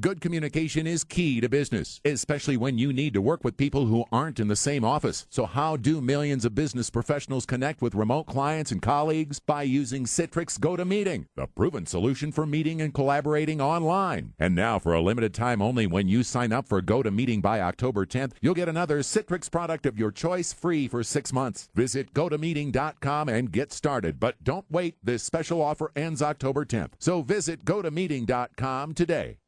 Good communication is key to business, especially when you need to work with people who aren't in the same office. So how do millions of business professionals connect with remote clients and colleagues? By using Citrix GoToMeeting, the proven solution for meeting and collaborating online. And now, for a limited time only, when you sign up for GoToMeeting by October 10th, you'll get another Citrix product of your choice free for 6 months. Visit GoToMeeting.com and get started. But don't wait. This special offer ends October 10th. So visit GoToMeeting.com today.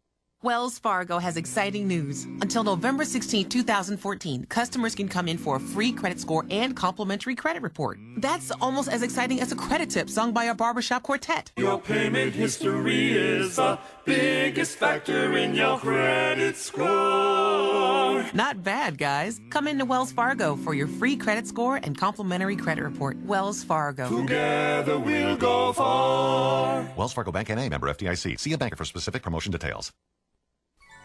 Wells Fargo has exciting news. Until November 16, 2014, customers can come in for a free credit score and complimentary credit report. That's almost as exciting as a credit tip sung by our barbershop quartet. Your payment history is the biggest factor in your credit score. Not bad, guys. Come into Wells Fargo for your free credit score and complimentary credit report. Wells Fargo. Together we'll go far. Wells Fargo Bank N.A. member FDIC. See a banker for specific promotion details.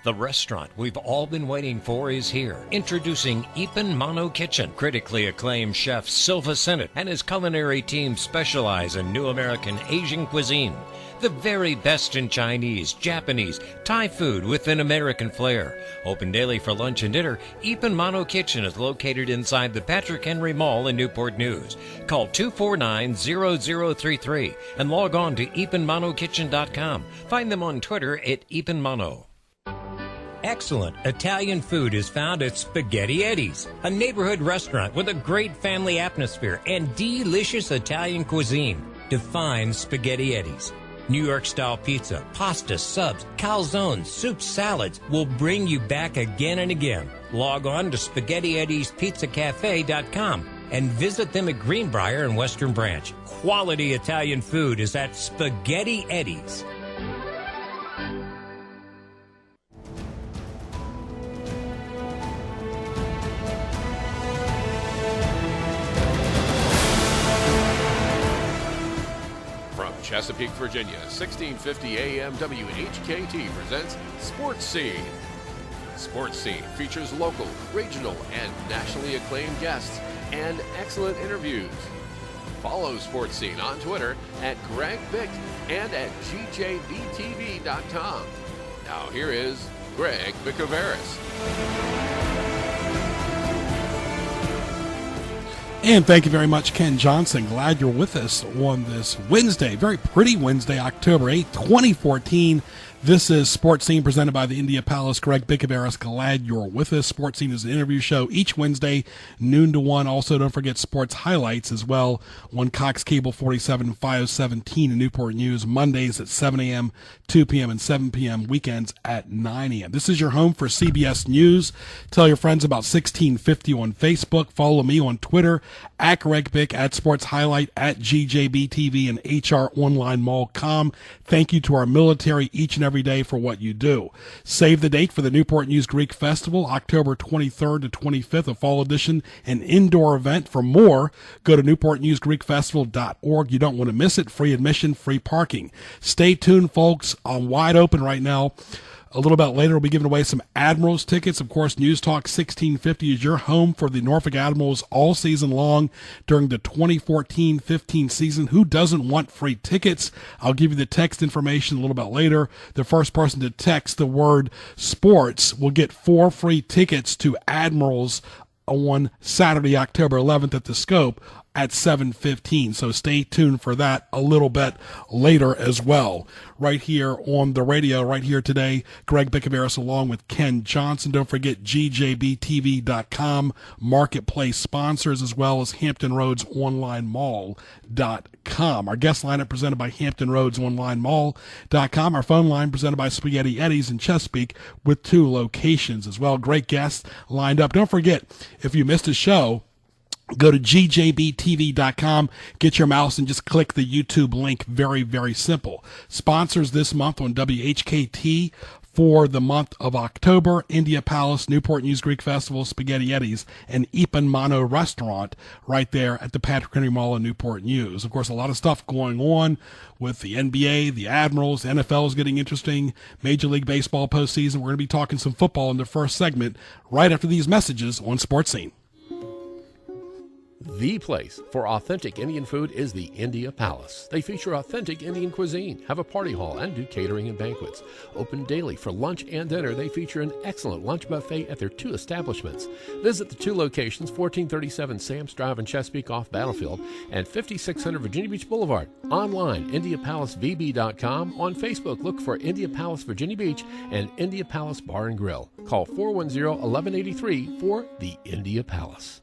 The restaurant we've all been waiting for is here. Introducing Ipan Mano Kitchen. Critically acclaimed chef Silva Sennett and his culinary team specialize in new American Asian cuisine. The very best in Chinese, Japanese, Thai food with an American flair. Open daily for lunch and dinner, Ipan Mano Kitchen is located inside the Patrick Henry Mall in Newport News. Call 249-0033 and log on to ipanmanokitchen.com. Find them on Twitter at Ipan Mano. Excellent Italian food is found at Spaghetti Eddie's, a neighborhood restaurant with a great family atmosphere and delicious Italian cuisine. Define Spaghetti Eddie's. New York-style pizza, pasta, subs, calzones, soups, salads will bring you back again and again. Log on to SpaghettiEddiesPizzaCafe.com and visit them at Greenbrier and Western Branch. Quality Italian food is at Spaghetti Eddie's. Chesapeake, Virginia, 1650 AM WHKT presents Sports Scene. Sports Scene features local, regional, and nationally acclaimed guests and excellent interviews. Follow Sports Scene on Twitter at Greg Bick and at GJBTV.com. Now here is Greg Bickaveris. And thank you very much, Ken Johnson. Glad you're with us on this Wednesday, very pretty Wednesday, October 8th, 2014. This is Sports Scene presented by the India Palace. Greg Bickaveris, glad you're with us. Sports Scene is an interview show each Wednesday, noon to 1. Also, don't forget sports highlights as well on Cox Cable 47 and 517 in Newport News, Mondays at 7 a.m., 2 p.m., and 7 p.m., weekends at 9 a.m. This is your home for CBS News. Tell your friends about 1650 on Facebook. Follow me on Twitter at Greg Bick, at Sports Highlight, at GJBTV, and HROnlineMall.com. Thank you to our military each and every day for what you do. Save the date for the Newport News Greek Festival, October 23rd to 25th, a fall edition, an indoor event. For more, go to newportnewsgreekfestival.org. You don't want to miss it. Free admission, free parking. Stay tuned, folks. I'm wide open right now. A little bit later, we'll be giving away some Admirals tickets. Of course, News Talk 1650 is your home for the Norfolk Admirals all season long during the 2014-15 season. Who doesn't want free tickets? I'll give you the text information a little bit later. The first person to text the word sports will get 4 free tickets to Admirals on Saturday, October 11th at the Scope at 7:15. So stay tuned for that a little bit later as well. Right here on the radio, right here today, Greg Bickaveris along with Ken Johnson. Don't forget GJBTV.com, marketplace sponsors, as well as HamptonRoadsOnlineMall.com. Our guest lineup presented by HamptonRoadsOnlineMall.com. Our phone line presented by Spaghetti Eddie's in Chesapeake with 2 locations as well. Great guests lined up. Don't forget, if you missed a show, go to GJBTV.com, get your mouse, and just click the YouTube link. Very, very simple. Sponsors this month on WHKT for the month of October: India Palace, Newport News Greek Festival, Spaghetti Eddie's, and Ipan Mano Restaurant right there at the Patrick Henry Mall in Newport News. Of course, a lot of stuff going on with the NBA, the Admirals, NFL is getting interesting, Major League Baseball postseason. We're going to be talking some football in the first segment right after these messages on Sports Scene. The place for authentic Indian food is the India Palace. They feature authentic Indian cuisine, have a party hall, and do catering and banquets. Open daily for lunch and dinner, they feature an excellent lunch buffet at their 2 establishments. Visit the 2 locations, 1437 Sam's Drive in Chesapeake off Battlefield and 5600 Virginia Beach Boulevard. Online, IndiaPalaceVB.com. On Facebook, look for India Palace Virginia Beach and India Palace Bar and Grill. Call 410-1183 for the India Palace.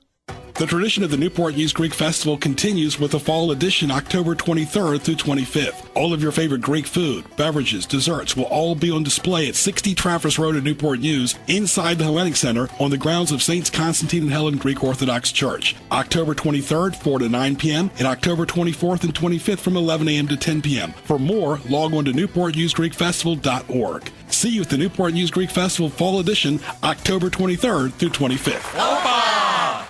The tradition of the Newport News Greek Festival continues with the fall edition October 23rd through 25th. All of your favorite Greek food, beverages, desserts will all be on display at 60 Trafford Road in Newport News inside the Hellenic Center on the grounds of Saints Constantine and Helen Greek Orthodox Church. October 23rd, 4 to 9 p.m. and October 24th and 25th from 11 a.m. to 10 p.m. For more, log on to newportnewsgreekfestival.org. See you at the Newport News Greek Festival Fall Edition October 23rd through 25th.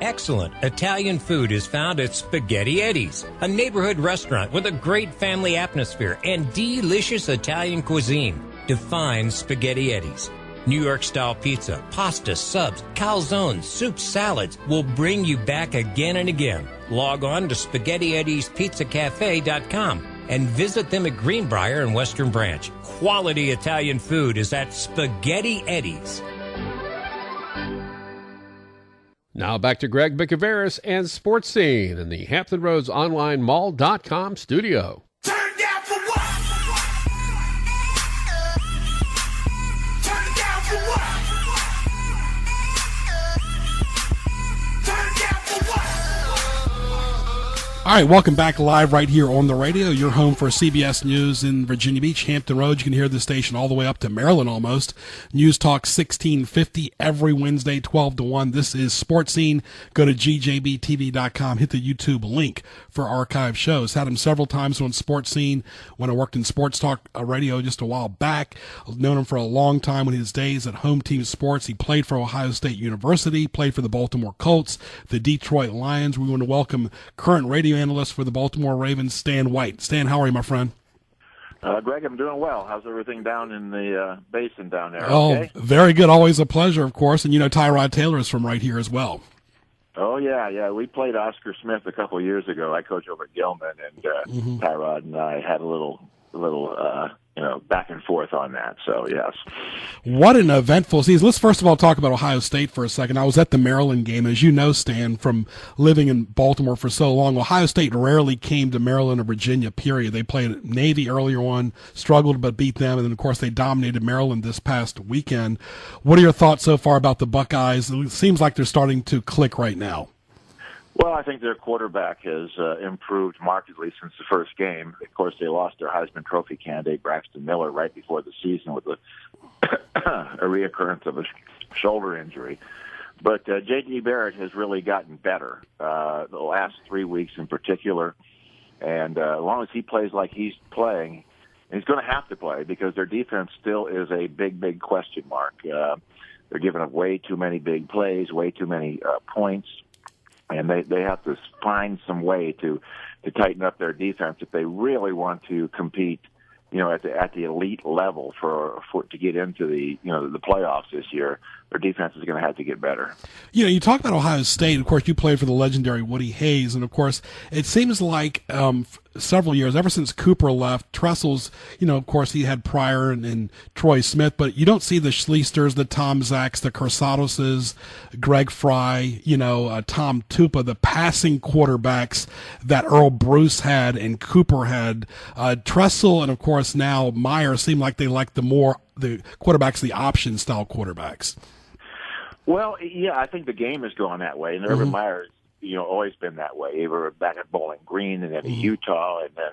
Excellent Italian food is found at Spaghetti Eddie's, a neighborhood restaurant with a great family atmosphere and delicious Italian cuisine. Define Spaghetti Eddie's. New York-style pizza, pasta, subs, calzones, soups, salads will bring you back again and again. Log on to SpaghettiEddiesPizzaCafe.com and visit them at Greenbrier and Western Branch. Quality Italian food is at Spaghetti Eddie's. Now back to Greg Bicaveras and Sports Scene in the Hampton Roads Online Mall.com studio. Turn down for what? Turn down for what? Turn down for what? All right, welcome back live right here on the radio. Your home for CBS News in Virginia Beach, Hampton Roads. You can hear the station all the way up to Maryland almost. News Talk 1650 every Wednesday, 12 to 1. This is Sports Scene. Go to gjbtv.com. Hit the YouTube link for archive shows. Had him several times on Sports Scene when I worked in Sports Talk Radio just a while back. I've known him for a long time in his days at Home Team Sports. He played for Ohio State University, played for the Baltimore Colts, the Detroit Lions. We want to welcome current radio analyst for the Baltimore Ravens, Stan White. Stan, how are you, my friend? Greg, I'm doing well. How's everything down in the basin down there? Oh, okay? Very good. Always a pleasure, of course. And, you know, Tyrod Taylor is from right here as well. Oh, yeah. We played Oscar Smith a couple of years ago. I coached over at Gilman, and Tyrod and I had a little back and forth on that. So, yes. What an eventful season. Let's first of all talk about Ohio State for a second. I was at the Maryland game. As you know, Stan, from living in Baltimore for so long, Ohio State rarely came to Maryland or Virginia, period. They played Navy earlier on, struggled but beat them, and then, of course, they dominated Maryland this past weekend. What are your thoughts so far about the Buckeyes? It seems like they're starting to click right now. Well, I think their quarterback has improved markedly since the first game. Of course, they lost their Heisman Trophy candidate, Braxton Miller, right before the season with a reoccurrence of a shoulder injury. But J.D. Barrett has really gotten better the last 3 weeks in particular. And as long as he plays like he's playing, he's going to have to play because their defense still is a big, big question mark. They're giving up way too many big plays, way too many points. And they have to find some way to tighten up their defense if they really want to compete, at the elite level for to get into the playoffs this year. Their defense is going to have to get better. You talk about Ohio State. Of course, you played for the legendary Woody Hayes, and of course, it seems like several years, ever since Cooper left, Tressel's, of course, he had Pryor and Troy Smith, but you don't see the Schleisters, the Tom Zacks, the Corsadoses, Greg Fry, Tom Tupa, the passing quarterbacks that Earl Bruce had and Cooper had. Tressel and, of course, now Meyer seem like they like the quarterbacks, the option style quarterbacks. Well, yeah, I think the game is going that way, and Urban Meyer, always been that way. They were back at Bowling Green, and then at Utah, and then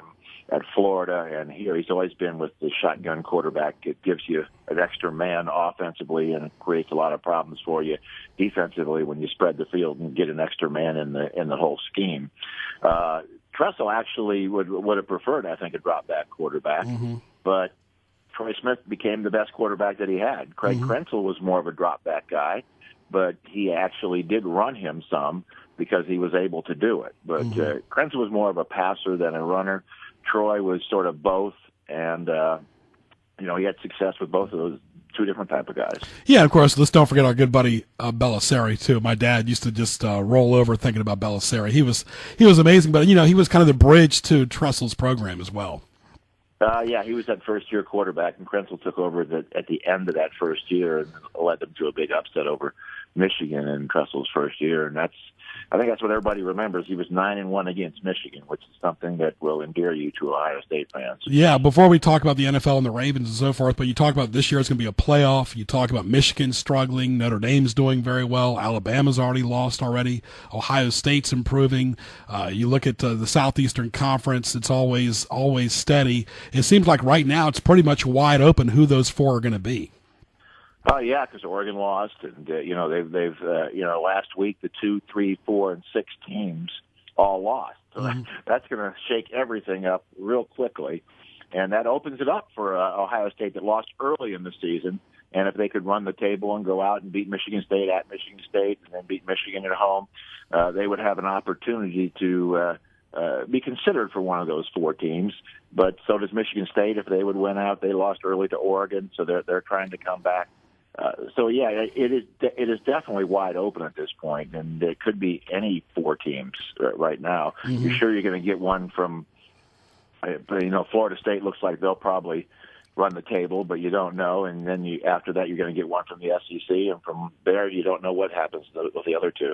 at Florida, and here he's always been with the shotgun quarterback. It gives you an extra man offensively, and it creates a lot of problems for you defensively when you spread the field and get an extra man in the whole scheme. Tressel actually would have preferred, I think, a drop back quarterback, but Troy Smith became the best quarterback that he had. Craig Krenzel was more of a drop back guy, but he actually did run him some because he was able to do it. But Krenzel was more of a passer than a runner. Troy was sort of both, and he had success with both of those two different type of guys. Yeah, of course. Let's don't forget our good buddy Belisari too. My dad used to just roll over thinking about Belisari. He was amazing, but he was kind of the bridge to Tressel's program as well. Yeah, he was that first-year quarterback, and Krenzel took over at the end of that first year and led them to a big upset over Michigan in Tressel's first year, and I think that's what everybody remembers. He was 9-1 against Michigan, which is something that will endear you to Ohio State fans. Yeah, before we talk about the NFL and the Ravens and so forth, but you talk about this year is going to be a playoff. You talk about Michigan struggling, Notre Dame's doing very well, Alabama's already lost already, Ohio State's improving. You look at the Southeastern Conference; it's always steady. It seems like right now it's pretty much wide open who those four are going to be. Oh yeah, because Oregon lost, and they've last week the 2, 3, 4, and 6 teams all lost. So that's going to shake everything up real quickly, and that opens it up for Ohio State that lost early in the season. And if they could run the table and go out and beat Michigan State at Michigan State and then beat Michigan at home, they would have an opportunity to be considered for one of those 4 teams. But so does Michigan State. If they would win out, they lost early to Oregon, so they're trying to come back. So yeah, it is definitely wide open at this point, and it could be any 4 teams right now. Mm-hmm. You're sure you're going to get one from, Florida State looks like they'll probably run the table, but you don't know. And then after that, you're going to get one from the SEC, and from there, you don't know what happens with the other 2.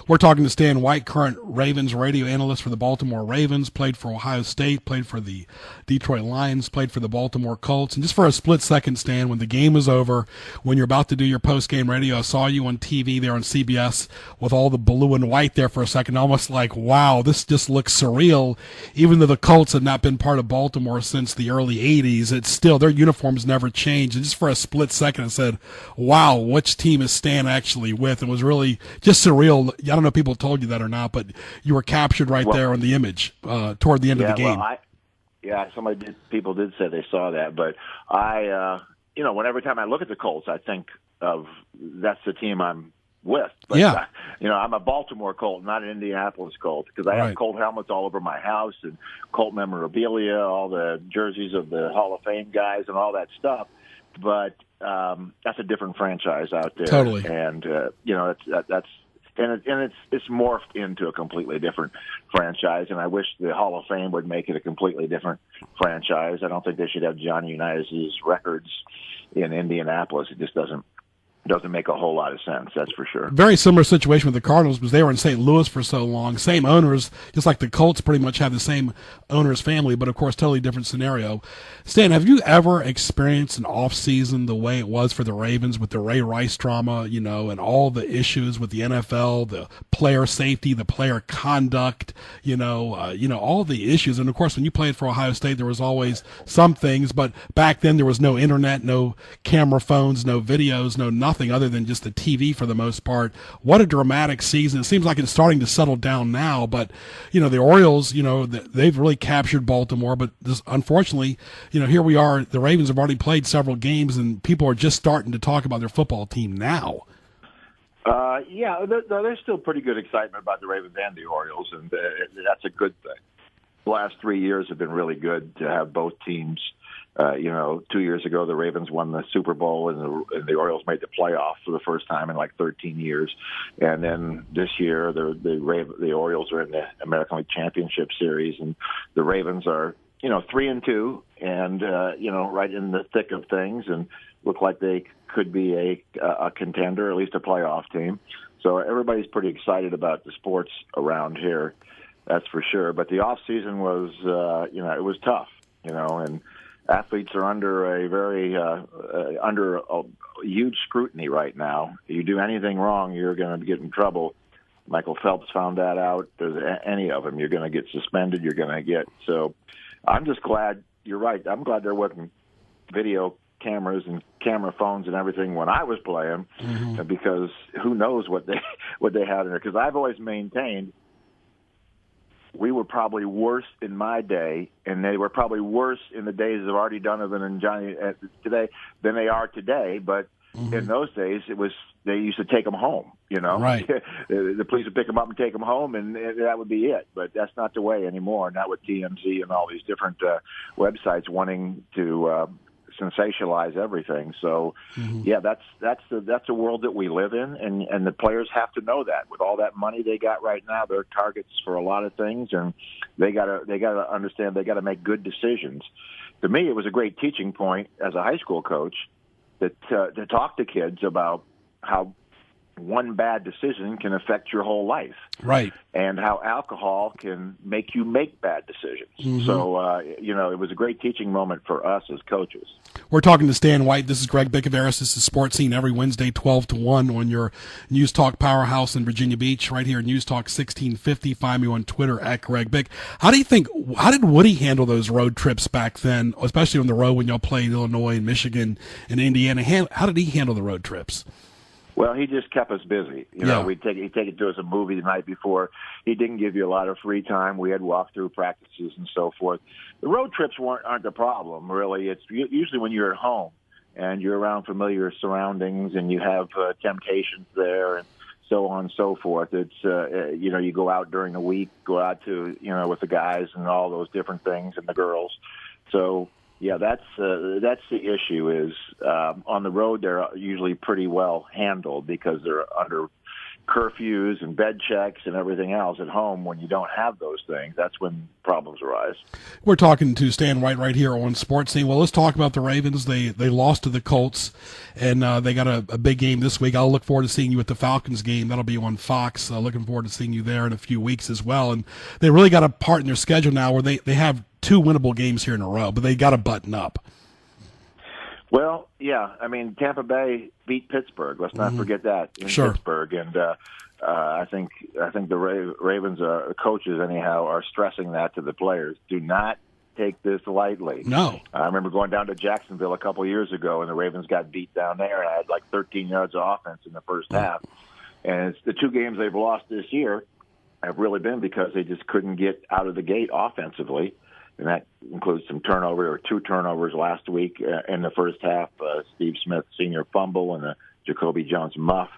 We're talking to Stan White, current Ravens radio analyst for the Baltimore Ravens, played for Ohio State, played for the Detroit Lions, played for the Baltimore Colts. And just for a split second, Stan, when the game was over, when you're about to do your post-game radio, I saw you on TV there on CBS with all the blue and white there for a second, almost like, wow, this just looks surreal. Even though the Colts had not been part of Baltimore since the early 80s, it's still, their uniforms never changed. And just for a split second, I said, wow, which team is Stan actually with? It was really just surreal. I don't know if people told you that or not, but you were captured right there in the image toward the end of the game. Well, people did say they saw that, but every time I look at the Colts, I think of that's the team I'm with. But, I'm a Baltimore Colt, not an Indianapolis Colt, because I have Colt helmets all over my house and Colt memorabilia, all the jerseys of the Hall of Fame guys and all that stuff. But that's a different franchise out there. Totally. And, it's morphed into a completely different franchise, and I wish the Hall of Fame would make it a completely different franchise. I don't think they should have Johnny Unitas' records in Indianapolis. It just doesn't make a whole lot of sense, that's for sure. Very similar situation with the Cardinals because they were in St. Louis for so long. Same owners, just like the Colts pretty much have the same owner's family, but of course, totally different scenario. Stan, have you ever experienced an off-season the way it was for the Ravens with the Ray Rice drama, and all the issues with the NFL, the player safety, the player conduct, all the issues. And of course, when you played for Ohio State, there was always some things, but back then there was no internet, no camera phones, no videos, no nothing other than just the TV for the most part. What a dramatic season. It seems like it's starting to settle down now, but, the Orioles, they've really captured Baltimore, but unfortunately, here we are. The Ravens have already played several games, and people are just starting to talk about their football team now. There's still pretty good excitement about the Ravens and the Orioles, and that's a good thing. The last 3 years have been really good to have both teams. 2 years ago, the Ravens won the Super Bowl, and the Orioles made the playoffs for the first time in like 13 years. And then this year, the Orioles are in the American League Championship Series, and the Ravens are, 3-2, and right in the thick of things, and look like they could be a contender, at least a playoff team. So everybody's pretty excited about the sports around here, that's for sure. But the off season was, it was tough, and athletes are under a huge scrutiny right now. If you do anything wrong, you're going to get in trouble. Michael Phelps found that out. There's any of them, you're going to get suspended. So I'm just glad. You're right. I'm glad there wasn't video cameras and camera phones and everything when I was playing, because who knows what they had in there. Because I've always maintained we were probably worse in my day, and they were probably worse in the days of Artie Donovan and Johnny today than they are today. But in those days, they used to take them home. Right. The police would pick them up and take them home, and that would be it. But that's not the way anymore. Not with TMZ and all these different websites wanting to sensationalize everything. So, yeah, that's a world that we live in, and the players have to know that. With all that money they got right now, they're targets for a lot of things, and they gotta understand they gotta make good decisions. To me, it was a great teaching point as a high school coach that to talk to kids about how one bad decision can affect your whole life. Right. And how alcohol can make you make bad decisions. So, it was a great teaching moment for us as coaches. We're talking to Stan White. This is Greg Bickaveras. This is Sports Scene every Wednesday, 12 to 1 on your News Talk powerhouse in Virginia Beach, right here at News Talk 1650. Find me on Twitter at Greg Bick. How did Woody handle those road trips back then, especially on the road when y'all played Illinois and Michigan and Indiana? How did he handle the road trips? Well, he just kept us busy. He'd take it to us a movie the night before. He didn't give you a lot of free time. We had walkthrough practices and so forth. The road trips aren't the problem, really. It's usually when you're at home and you're around familiar surroundings and you have temptations there and so on and so forth. It's you go out during the week, go out to with the guys and all those different things and the girls. So. Yeah, that's the issue. Is on the road they're usually pretty well handled because they're under curfews and bed checks and everything else. At home, when you don't have those things, that's when problems arise. We're talking to Stan White right here on Sports Scene. Well, let's talk about the Ravens. They lost to the Colts, and they got a big game this week. I'll look forward to seeing you at the Falcons game. That'll be on Fox. Looking forward to seeing you there in a few weeks as well. And they really got a part in their schedule now where they have 2 winnable games here in a row, but they got to button up. Well, yeah. I mean, Tampa Bay beat Pittsburgh. Let's not forget that in Pittsburgh. And I think the Ravens coaches anyhow are stressing that to the players. Do not take this lightly. No. I remember going down to Jacksonville a couple years ago, and the Ravens got beat down there. And I had like 13 yards of offense in the first half. And it's the 2 games they've lost this year have really been because they just couldn't get out of the gate offensively. And that includes some 2 turnovers last week in the first half. Steve Smith Sr. fumble and a Jacoby Jones muff.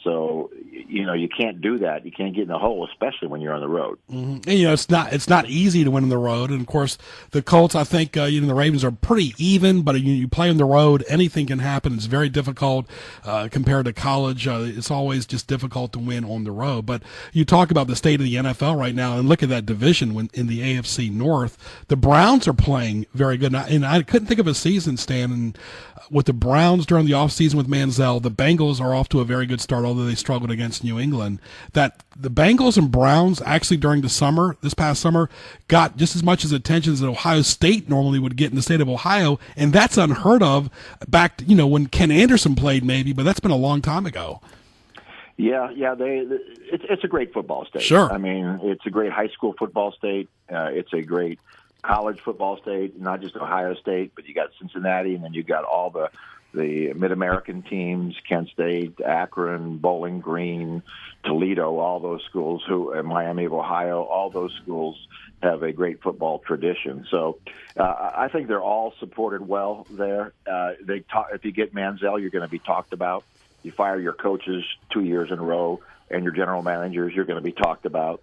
So, you can't do that. You can't get in the hole, especially when you're on the road. And, it's not easy to win on the road. And, of course, the Colts, I think, the Ravens are pretty even, but you play on the road, anything can happen. It's very difficult compared to college. It's always just difficult to win on the road. But you talk about the state of the NFL right now, and look at that division in the AFC North. The Browns are playing very good. And I couldn't think of a season, Stan, with the Browns during the offseason with Manziel. The Bengals are off to a very good start, although they struggled against New England. That the Bengals and Browns actually during this past summer, got just as much as attention as Ohio State normally would get in the state of Ohio, and that's unheard of back, when Ken Anderson played maybe, but that's been a long time ago. Yeah, it's a great football state. Sure. I mean, it's a great high school football state. It's a great college football state, not just Ohio State, but you got Cincinnati, and then you got all the Mid-American teams, Kent State, Akron, Bowling Green, Toledo, all those schools, Miami of Ohio, all those schools have a great football tradition. So I think they're all supported well there. If you get Manziel, you're going to be talked about. You fire your coaches 2 years in a row, and your general managers, you're going to be talked about.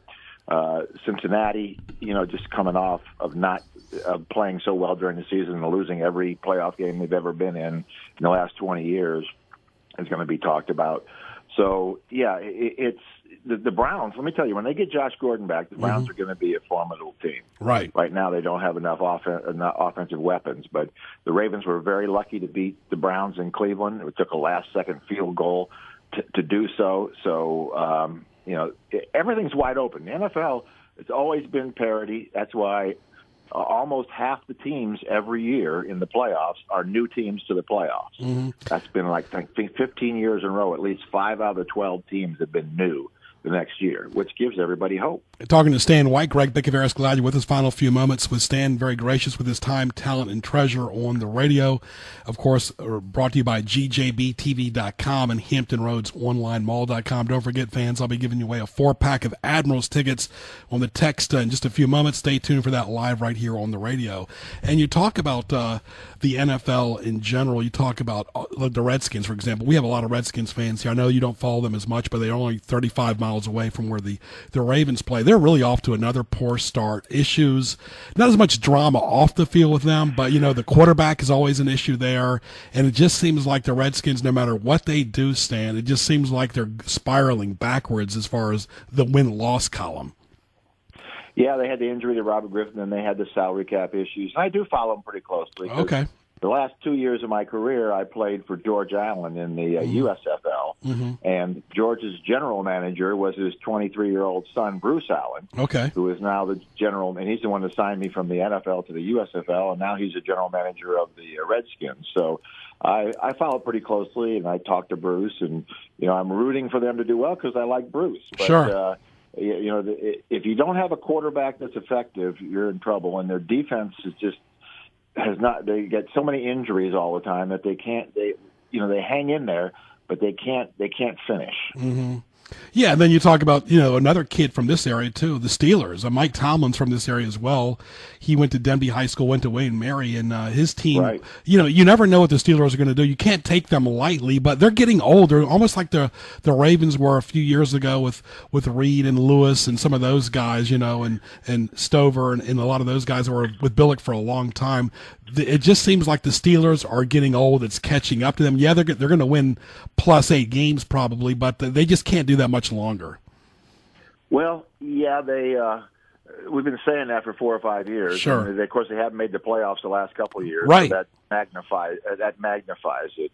Cincinnati, just coming off of not playing so well during the season and losing every playoff game they've ever been in the last 20 years is going to be talked about. So, yeah, it's the Browns. Let me tell you, when they get Josh Gordon back, the Browns are going to be a formidable team. Right. Right now they don't have enough offensive weapons, but the Ravens were very lucky to beat the Browns in Cleveland. It took a last-second field goal to do so. So, everything's wide open. The NFL, it's always been parity. That's why almost half the teams every year in the playoffs are new teams to the playoffs. That's been I think 15 years in a row. At least 5 out of the 12 teams have been new the next year, which gives everybody hope. Talking to Stan White, Greg Bickaveras, glad you're with us. Final few moments with Stan, very gracious with his time, talent, and treasure on the radio. Of course, brought to you by GJBTV.com and Hampton Roads Online Mall.com. Don't forget, fans, I'll be giving you away a 4-pack of Admirals tickets on the text in just a few moments. Stay tuned for that live right here on the radio. And you talk about the NFL in general. You talk about the Redskins, for example. We have a lot of Redskins fans here. I know you don't follow them as much, but they're only 35 miles away from where the Ravens play. They're really off to another poor start. Issues, not as much drama off the field with them, but, the quarterback is always an issue there. And it just seems like the Redskins, no matter what they do, Stan, it just seems like they're spiraling backwards as far as the win-loss column. Yeah, they had the injury to Robert Griffin, and they had the salary cap issues. I do follow them pretty closely. Okay. The last 2 years of my career, I played for George Allen in the USFL, and George's general manager was his 23-year-old son, Bruce Allen, who is now the general, and he's the one that signed me from the NFL to the USFL, and now he's the general manager of the Redskins. So I follow pretty closely, and I talk to Bruce, and I'm rooting for them to do well because I like Bruce. But, sure. If you don't have a quarterback that's effective, you're in trouble, and their defense is just has not. They get so many injuries all the time that they can't. They hang in there, but they can't finish. Mm-hmm. Yeah, and then you talk about, another kid from this area, too, the Steelers. Mike Tomlin's from this area as well. He went to Denby High School, went to Wayne Mary, and his team, right. You never know what the Steelers are going to do. You can't take them lightly, but they're getting older, almost like the Ravens were a few years ago with Reed and Lewis and some of those guys, and Stover and a lot of those guys who were with Billick for a long time. It just seems like the Steelers are getting old. It's catching up to them. Yeah, they're going to win +8 games probably, but they just can't do that much longer. Well, yeah, we've been saying that for 4 or 5 years. Sure. And of course, they haven't made the playoffs the last couple of years. Right. So that magnifies it.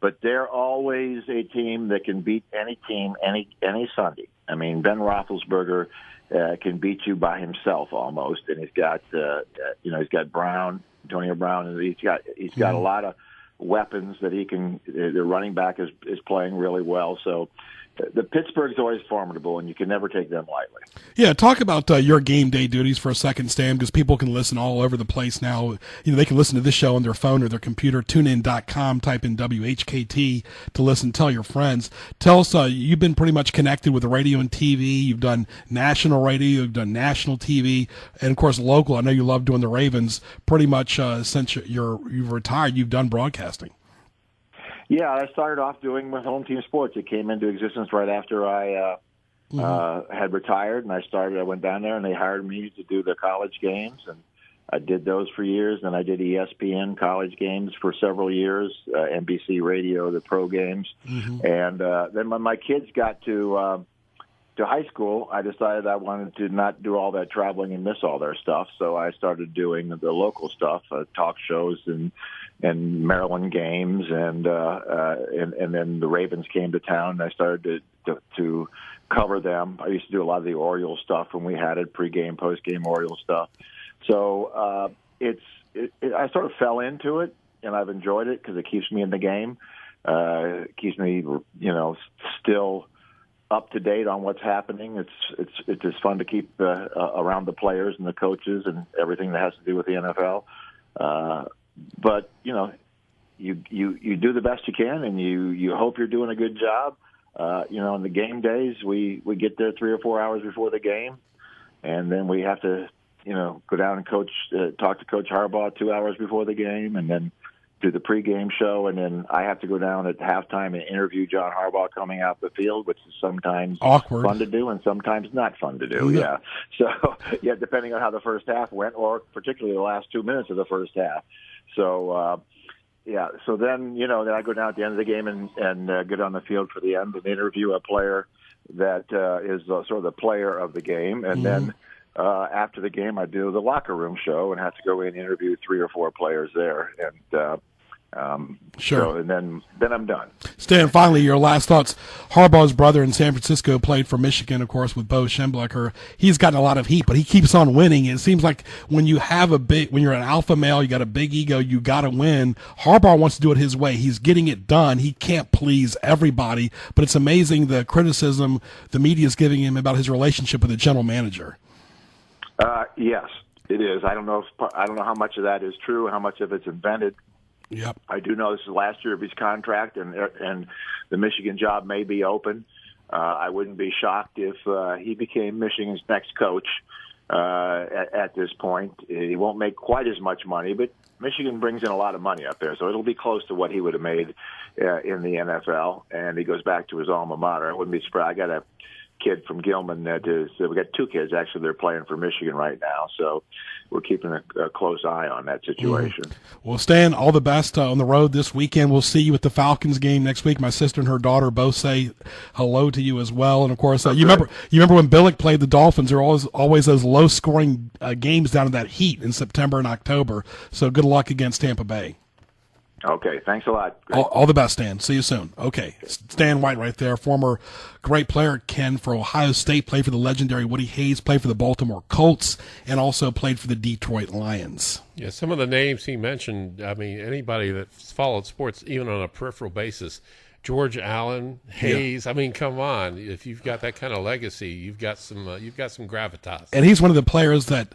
But they're always a team that can beat any team any Sunday. I mean, Ben Roethlisberger can beat you by himself almost, and he's got Brown. Antonio Brown, and he's got a lot of weapons that he can. The running back is playing really well. So the Pittsburgh's always formidable, and you can never take them lightly. Yeah, talk about your game day duties for a second, Stan, because people can listen all over the place now. They can listen to this show on their phone or their computer. TuneIn.com, type in WHKT to listen. Tell your friends. Tell us, you've been pretty much connected with the radio and TV. You've done national radio, you've done national TV, and of course local. I know you love doing the Ravens. Pretty much since you've retired, you've done broadcasting. Yeah, I started off doing with Home Team Sports. It came into existence right after I had retired, and I went down there, and they hired me to do the college games, and I did those for years. Then I did ESPN college games for several years, NBC Radio, the pro games. And then when my kids got to high school, I decided I wanted to not do all that traveling and miss all their stuff, so I started doing the local stuff, talk shows and Maryland games, and then the Ravens came to town, and I started to cover them. I used to do a lot of the Orioles stuff when we had it, pregame, postgame Orioles stuff. So I sort of fell into it, and I've enjoyed it because it keeps me in the game, keeps me still up to date on what's happening. It's just fun to keep around the players and the coaches and everything that has to do with the NFL. But you do the best you can, and you hope you're doing a good job. On the game days, we get there 3 or 4 hours before the game, and then we have to go down and talk to Coach Harbaugh 2 hours before the game, and then do the pregame show, and then I have to go down at halftime and interview John Harbaugh coming out the field, which is sometimes awkward, fun to do, and sometimes not fun to do. Yeah. So depending on how the first half went, or particularly the last 2 minutes of the first half. So so then then I go down at the end of the game and get on the field for the end and interview a player that is sort of the player of the game, and then after the game I do the locker room show and have to go in and interview 3 or 4 players there, and sure. So, and then I'm done. Stan, finally, your last thoughts. Harbaugh's brother in San Francisco played for Michigan, of course, with Bo Schembechler. He's gotten a lot of heat, but he keeps on winning. It seems like when you're an alpha male, you got a big ego, you got to win. Harbaugh wants to do it his way. He's getting it done. He can't please everybody, but it's amazing the criticism the media is giving him about his relationship with the general manager. Yes, it is. I don't know how much of that is true, how much of it's invented. Yep. I do know this is the last year of his contract, and the Michigan job may be open. I wouldn't be shocked if he became Michigan's next coach. at this point. He won't make quite as much money, but Michigan brings in a lot of money up there, so it'll be close to what he would have made in the NFL. And he goes back to his alma mater. I wouldn't be surprised. I got a kid from Gilman that is. We got two kids actually. They're playing for Michigan right now, so we're keeping a close eye on that situation. Well, Stan, all the best on the road this weekend. We'll see you at the Falcons game next week. My sister and her daughter both say hello to you as well. And of course, you remember when Billick played the Dolphins? There are always those low-scoring games down in that heat in September and October. So good luck against Tampa Bay. Okay, thanks a lot. All the best, Stan. See you soon. Okay, Stan White right there, former great player, Ken, for Ohio State, played for the legendary Woody Hayes, played for the Baltimore Colts, and also played for the Detroit Lions. Yeah, some of the names he mentioned, I mean, anybody that's followed sports, even on a peripheral basis, George Allen, Hayes. Yeah. I mean, come on! If you've got that kind of legacy, you've got some gravitas. And he's one of the players that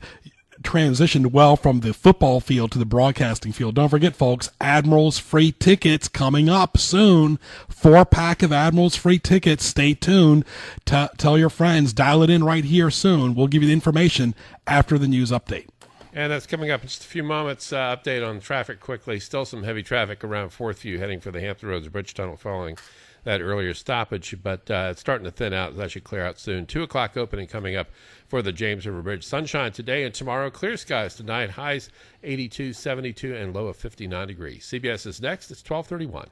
transitioned well from the football field to the broadcasting field. Don't forget, folks, Admirals free tickets coming up soon. 4-pack of Admirals free tickets. Stay tuned. Tell your friends. Dial it in right here soon. We'll give you the information after the news update. And that's coming up in just a few moments. Update on traffic quickly. Still some heavy traffic around Fourth View heading for the Hampton Roads Bridge Tunnel following that earlier stoppage, but it's starting to thin out. That should clear out soon. 2 o'clock opening coming up for the James River Bridge. Sunshine today and tomorrow. Clear skies tonight. Highs 82, 72, and low of 59 degrees. CBS is next. It's 12:31.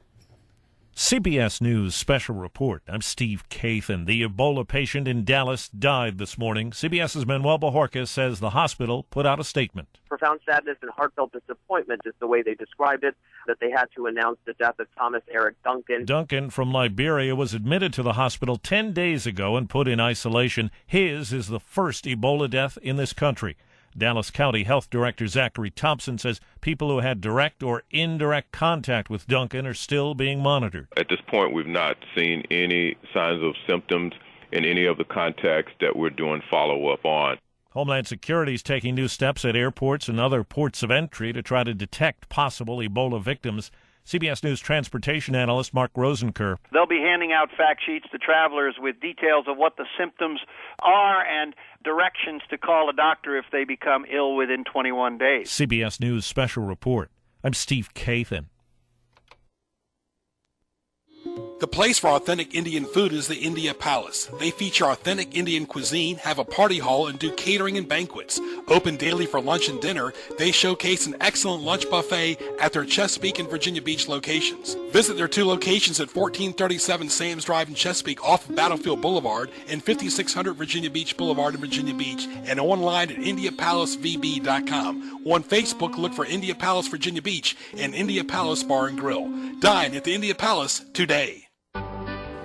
CBS News Special Report. I'm Steve Kathan. The Ebola patient in Dallas died this morning. CBS's Manuel Bajorquez says the hospital put out a statement. Profound sadness and heartfelt disappointment is the way they described it, that they had to announce the death of Thomas Eric Duncan. Duncan from Liberia was admitted to the hospital 10 days ago and put in isolation. His is the first Ebola death in this country. Dallas County Health Director Zachary Thompson says people who had direct or indirect contact with Duncan are still being monitored. At this point, we've not seen any signs of symptoms in any of the contacts that we're doing follow-up on. Homeland Security is taking new steps at airports and other ports of entry to try to detect possible Ebola victims. CBS News transportation analyst Mark Rosenker. They'll be handing out fact sheets to travelers with details of what the symptoms are and directions to call a doctor if they become ill within 21 days. CBS News Special Report. I'm Steve Kathan. The place for authentic Indian food is the India Palace. They feature authentic Indian cuisine, have a party hall, and do catering and banquets. Open daily for lunch and dinner, they showcase an excellent lunch buffet at their Chesapeake and Virginia Beach locations. Visit their 2 locations at 1437 Sam's Drive in Chesapeake off of Battlefield Boulevard and 5600 Virginia Beach Boulevard in Virginia Beach, and online at IndiaPalaceVB.com. On Facebook, look for India Palace Virginia Beach and India Palace Bar and Grill. Dine at the India Palace today.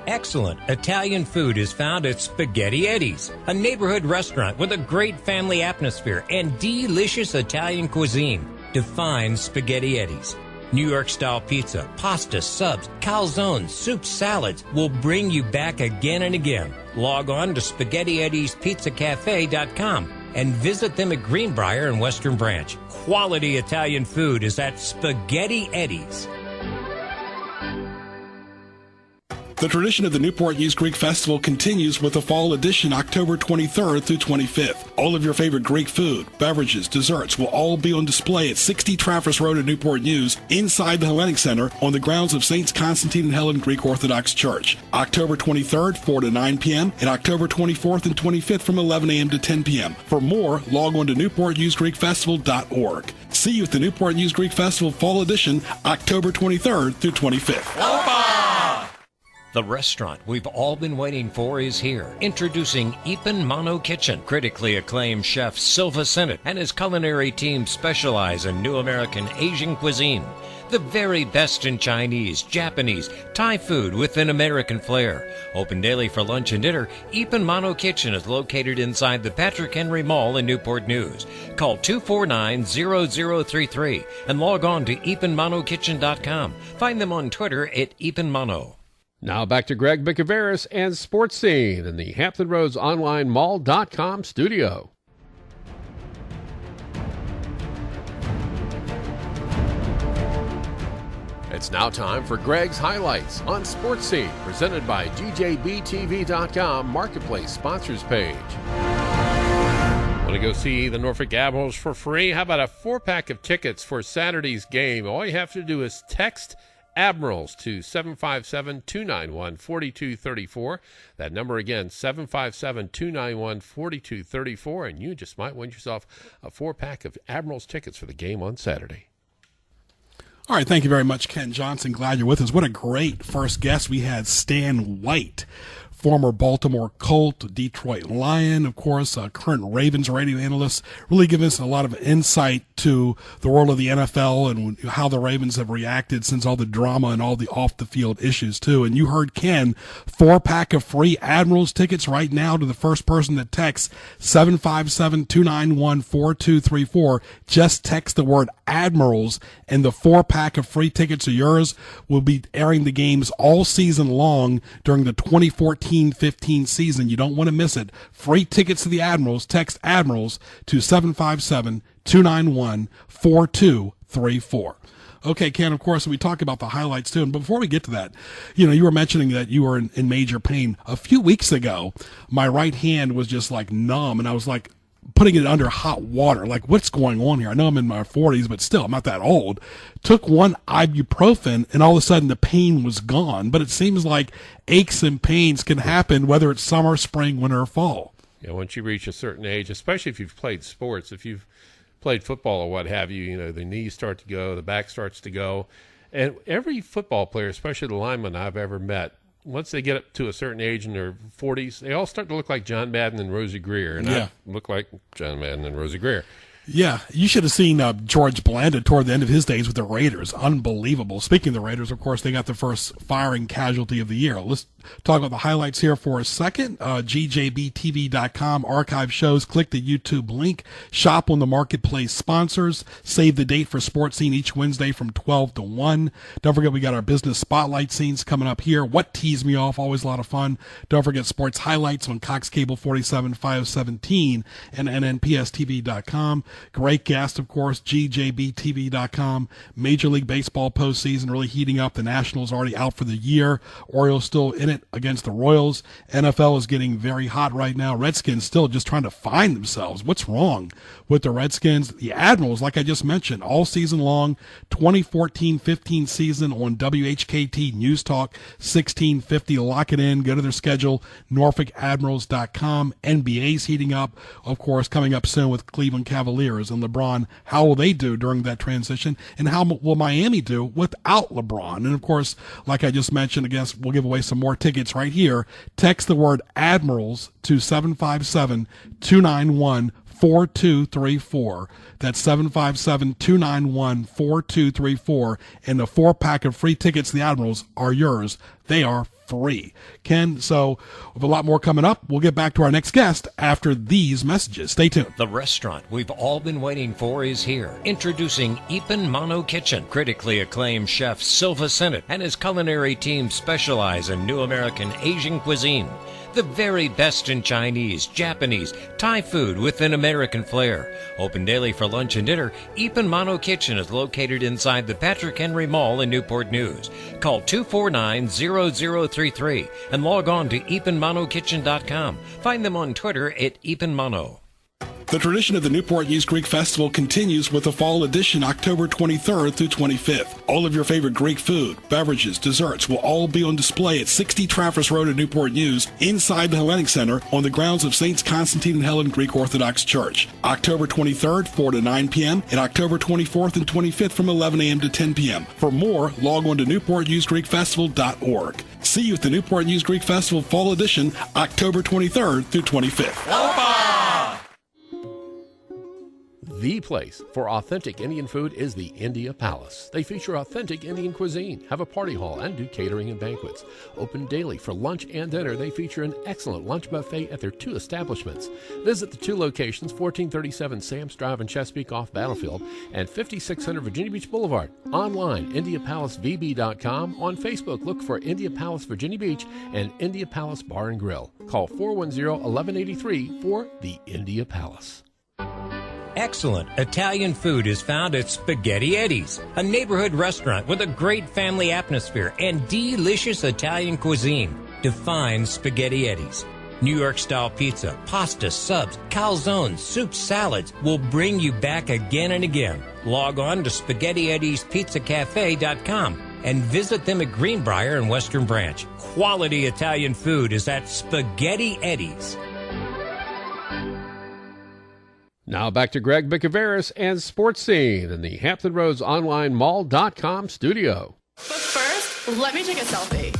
Excellent Italian food is found at Spaghetti Eddie's, a neighborhood restaurant with a great family atmosphere and delicious Italian cuisine. Define Spaghetti Eddie's. New York-style pizza, pasta, subs, calzones, soups, salads will bring you back again and again. Log on to SpaghettiEddiesPizzaCafe.com and visit them at Greenbrier and Western Branch. Quality Italian food is at Spaghetti Eddie's. The tradition of the Newport News Greek Festival continues with the fall edition October 23rd through 25th. All of your favorite Greek food, beverages, desserts will all be on display at 60 Trafford Road in Newport News inside the Hellenic Center on the grounds of Saints Constantine and Helen Greek Orthodox Church. October 23rd, 4 to 9 p.m. and October 24th and 25th from 11 a.m. to 10 p.m. For more, log on to NewportNewsGreekFestival.org. See you at the Newport News Greek Festival Fall Edition October 23rd through 25th. The restaurant we've all been waiting for is here. Introducing Ipan Mano Kitchen. Critically acclaimed chef Silva Sennett and his culinary team specialize in new American Asian cuisine. The very best in Chinese, Japanese, Thai food with an American flair. Open daily for lunch and dinner, Ipan Mano Kitchen is located inside the Patrick Henry Mall in Newport News. Call 249-0033 and log on to IpanManoKitchen.com. Find them on Twitter at Ipan Mano. Now back to Greg Bicaveras and Sports Scene in the Hampton Roads Online Mall.com studio. It's now time for Greg's Highlights on Sports Scene, presented by DJBTV.com Marketplace Sponsors Page. Well, Want to go see the Norfolk Admirals for free? How about a 4-pack of tickets for Saturday's game? All you have to do is text Admirals to 757-291-4234. That number again, 757-291-4234, and you just might win yourself a 4-pack of Admirals tickets for the game on Saturday. All right, thank you very much, Ken Johnson. Glad you're with us. What a great first guest we had, Stan White, former Baltimore Colt, Detroit Lion, of course, current Ravens radio analyst, really giving us a lot of insight to the world of the NFL and how the Ravens have reacted since all the drama and all the off-the-field issues, too. And you heard Ken, 4-pack of free Admirals tickets right now to the first person that texts 757-291-4234. Just text the word Admirals, and the 4-pack of free tickets are yours. We'll be airing the games all season long during the 2014-15 season. You don't want to miss it. Free tickets to the Admirals. Text Admirals to 757-291-4234. Okay, Ken, of course, we talk about the highlights too. And before we get to that, you were mentioning that you were in major pain. A few weeks ago, my right hand was just like numb, and I was like putting it under hot water. Like, what's going on here? I know I'm in my 40s, but still, I'm not that old. Took one ibuprofen, and all of a sudden the pain was gone. But it seems like aches and pains can happen whether it's summer, spring, winter, or fall. Yeah, once you reach a certain age, especially if you've played sports, if you've played football or what have you, the knees start to go, the back starts to go. And every football player, especially the linemen I've ever met, once they get up to a certain age in their 40s, they all start to look like John Madden and Rosie Greer. And I look like John Madden and Rosie Greer. Yeah, you should have seen George Blanda toward the end of his days with the Raiders. Unbelievable. Speaking of the Raiders, of course, they got the first firing casualty of the year. Let's talk about the highlights here for a second. GJBTV.com, archive shows. Click the YouTube link. Shop on the Marketplace sponsors. Save the date for Sports Scene each Wednesday from 12 to 1. Don't forget we got our business spotlight scenes coming up here. What Teased Me Off, always a lot of fun. Don't forget sports highlights on Cox Cable 47, 517 and NNPSTV.com. Great guest, of course, GJBTV.com. Major League Baseball postseason really heating up. The Nationals already out for the year. Orioles still in it against the Royals. NFL is getting very hot right now. Redskins still just trying to find themselves. What's wrong with the Redskins? The Admirals, like I just mentioned, all season long, 2014-15 season on WHKT News Talk 1650. Lock it in. Go to their schedule, NorfolkAdmirals.com. NBA's heating up, of course, coming up soon with Cleveland Cavaliers and LeBron. How will they do during that transition? And how will Miami do without LeBron? And, of course, like I just mentioned, I guess we'll give away some more tickets right here. Text the word Admirals to 757-291-4234. That's 757-291-4234. And the 4-pack of free tickets to the Admirals are yours. They are free. Ken, so with a lot more coming up, we'll get back to our next guest after these messages. Stay tuned. The restaurant we've all been waiting for is here. Introducing Ipin Mano Kitchen. Critically acclaimed chef Silva Sennett and his culinary team specialize in new American Asian cuisine. The very best in Chinese, Japanese, Thai food with an American flair. Open daily for lunch and dinner, Ipin Mano Kitchen is located inside the Patrick Henry Mall in Newport News. Call 249-0033 and log on to ipinmanokitchen.com. Find them on Twitter at ipinmano. The tradition of the Newport News Greek Festival continues with the fall edition October 23rd through 25th. All of your favorite Greek food, beverages, desserts will all be on display at 60 Trafford Road in Newport News inside the Hellenic Center on the grounds of Saints Constantine and Helen Greek Orthodox Church. October 23rd, 4 to 9 p.m. and October 24th and 25th from 11 a.m. to 10 p.m. For more, log on to newportnewsgreekfestival.org. See you at the Newport News Greek Festival Fall Edition October 23rd through 25th. Opa! The place for authentic Indian food is the India Palace. They feature authentic Indian cuisine, have a party hall, and do catering and banquets. Open daily for lunch and dinner, they feature an excellent lunch buffet at their 2 establishments. Visit the 2 locations, 1437 Sam's Drive in Chesapeake off Battlefield and 5600 Virginia Beach Boulevard. Online, IndiaPalaceVB.com. On Facebook, look for India Palace Virginia Beach and India Palace Bar and Grill. Call 410-1183 for the India Palace. Excellent Italian food is found at Spaghetti Eddie's, a neighborhood restaurant with a great family atmosphere and delicious Italian cuisine. Define Spaghetti Eddie's. New York-style pizza, pasta, subs, calzones, soups, salads will bring you back again and again. Log on to SpaghettiEddiesPizzaCafe.com and visit them at Greenbrier and Western Branch. Quality Italian food is at Spaghetti Eddie's. Now back to Greg Bicaveras and Sports Scene in the Hampton Roads Online Mall.com studio. But first, let me take a selfie.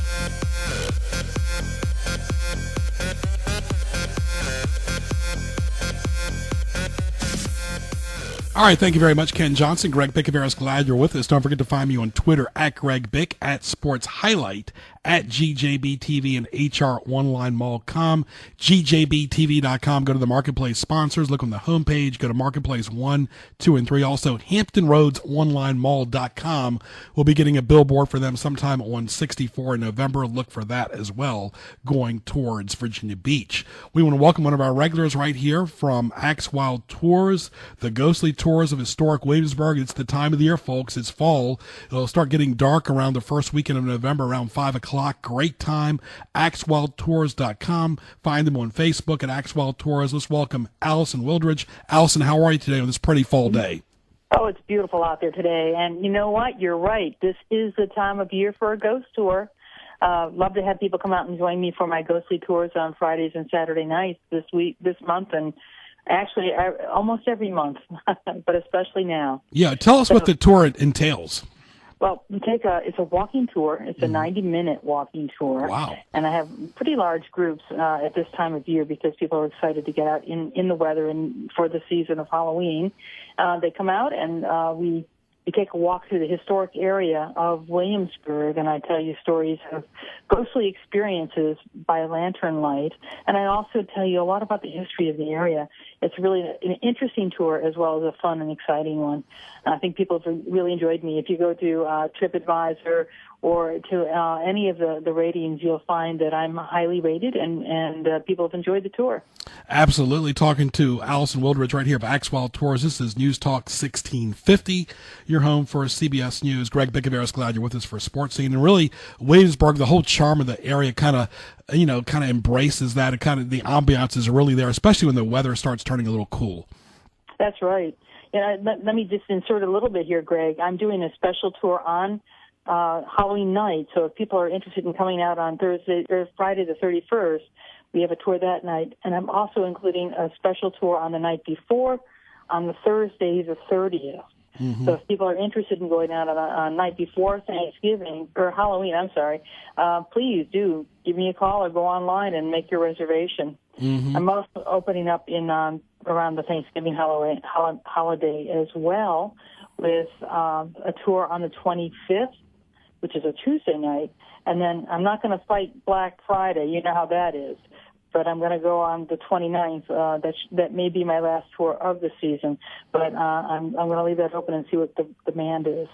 All right, thank you very much, Ken Johnson. Greg Bicaveras, glad you're with us. Don't forget to find me on Twitter at Greg Bick, at Sports Highlight, at GJBTV and HROnlineMall.com, GJBTV.com. Go to the Marketplace sponsors. Look on the homepage. Go to Marketplace 1, 2, and 3. Also, HamptonRoadsOnlineMall.com. We'll be getting a billboard for them sometime on 64 in November. Look for that as well, going towards Virginia Beach. We want to welcome one of our regulars right here from Axwell Tours, the ghostly tours of historic Williamsburg. It's the time of the year, folks. It's fall. It'll start getting dark around the first weekend of November, around 5 o'clock. Great time. AxwellTours.com. Find them on Facebook at Axwell Tours. Let's welcome Allison Wildridge. Allison, how are you today on this pretty fall day? Oh, it's beautiful out there today. And you know what? You're right. This is the time of year for a ghost tour. Love to have people come out and join me for my ghostly tours on Fridays and Saturday nights this month, and actually almost every month, but especially now. Yeah, tell us what the tour entails. Well, it's a walking tour. It's a 90-minute walking tour. Wow. And I have pretty large groups at this time of year because people are excited to get out in the weather and for the season of Halloween. They come out and we take a walk through the historic area of Williamsburg, and I tell you stories of ghostly experiences by lantern light. And I also tell you a lot about the history of the area. It's really an interesting tour as well as a fun and exciting one. I think people have really enjoyed me. If you go to TripAdvisor or to any of the ratings, you'll find that I'm highly rated, and people have enjoyed the tour. Absolutely. Talking to Allison Wildridge right here of Axwell Tours. This is News Talk 1650. Your home for CBS News. Greg Bicaveras, glad you're with us for Sports Scene. And really, Williamsburg, the whole charm of the area kind of embraces that. It kind of, the ambiance is really there, especially when the weather starts turning a little cool. That's right. Let me just insert a little bit here, Greg. I'm doing a special tour on Halloween night. So if people are interested in coming out on Thursday or Friday the 31st, we have a tour that night. And I'm also including a special tour on the night before, on the Thursday the 30th. Mm-hmm. So if people are interested in going out on night before Thanksgiving, or Halloween, please do give me a call or go online and make your reservation. Mm-hmm. I'm also opening up in around the Thanksgiving holiday as well with a tour on the 25th, which is a Tuesday night. And then I'm not going to fight Black Friday. You know how that is. But I'm going to go on the 29th. That may be my last tour of the season. But I'm going to leave that open and see what the demand is.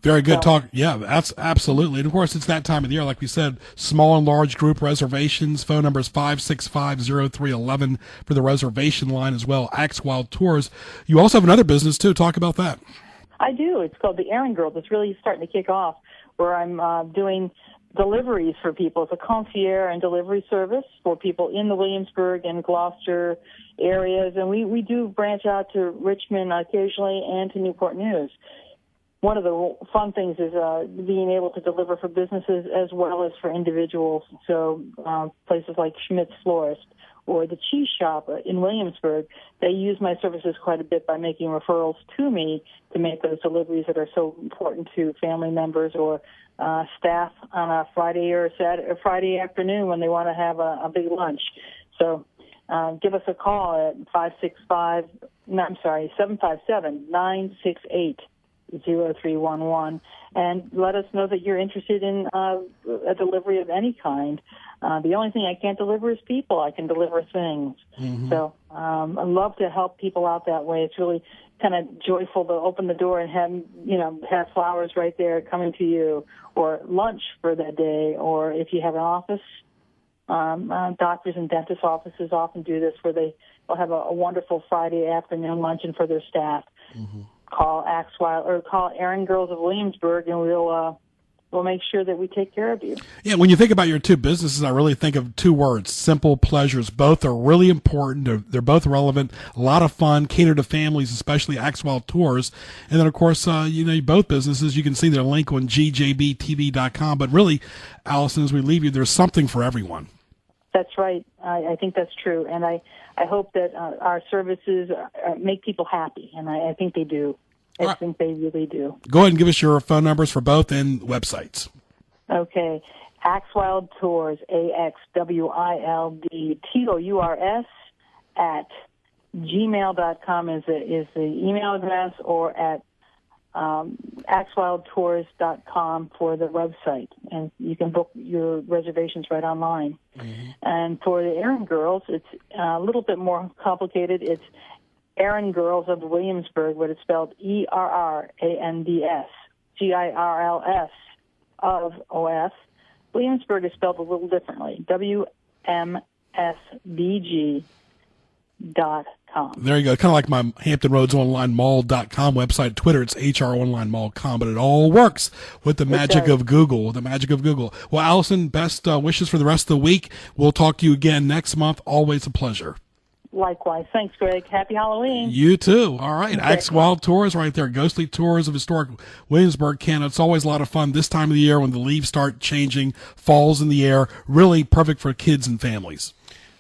Very good talk. Yeah, that's absolutely. And of course, it's that time of the year, like we said, small and large group reservations. Phone number is 565-0311 for the reservation line as well. Axwell Tours. You also have another business, too. Talk about that. I do. It's called the Errand Girls. It's really starting to kick off, where I'm doing deliveries for people. It's a concierge and delivery service for people in the Williamsburg and Gloucester areas. And we do branch out to Richmond occasionally and to Newport News. One of the fun things is being able to deliver for businesses as well as for individuals. So places like Schmidt's Florist or the Cheese Shop in Williamsburg, they use my services quite a bit by making referrals to me to make those deliveries that are so important to family members or staff on a Friday or Friday afternoon when they want to have a big lunch. So give us a call at 757-968-0311 and let us know that you're interested in a delivery of any kind. The only thing I can't deliver is people. I can deliver things. Mm-hmm. So I love to help people out that way. It's really kind of joyful to open the door and have flowers right there coming to you, or lunch for that day, or if you have an office, doctors and dentist offices often do this, where they will have a wonderful Friday afternoon luncheon for their staff. Mm-hmm. Call Axwell or call Errand Girls of Williamsburg, and we'll we'll make sure that we take care of you. Yeah, when you think about your two businesses, I really think of two words: simple pleasures. Both are really important. They're both relevant. A lot of fun, cater to families, especially Axwell Tours. And then, of course, both businesses, you can see their link on gjbtv.com. But really, Allison, as we leave you, there's something for everyone. That's right. I think that's true. And I hope that our services make people happy, and I think they do. I think they really do. Go ahead and give us your phone numbers for both and websites. Okay. Axwild Tours, AXWILD TOURS @gmail.com is the email address, or at axwildtours.com for the website. And you can book your reservations right online. Mm-hmm. And for the Errand Girls, it's a little bit more complicated. It's Errand Girls of Williamsburg, but it's spelled ERRANDS, GIRLS of OS. Williamsburg is spelled a little differently, WMSBG.com. There you go. Kind of like my Hampton Roads Online Mall.com website. Twitter, it's HR Online Mall.com, but it all works with the magic of Google. Well, Allison, best wishes for the rest of the week. We'll talk to you again next month. Always a pleasure. Likewise. Thanks, Greg. Happy Halloween. You too. All right. Okay. Axwild Tours right there. Ghostly tours of historic Williamsburg, Canada. It's always a lot of fun this time of the year when the leaves start changing, fall's in the air. Really perfect for kids and families.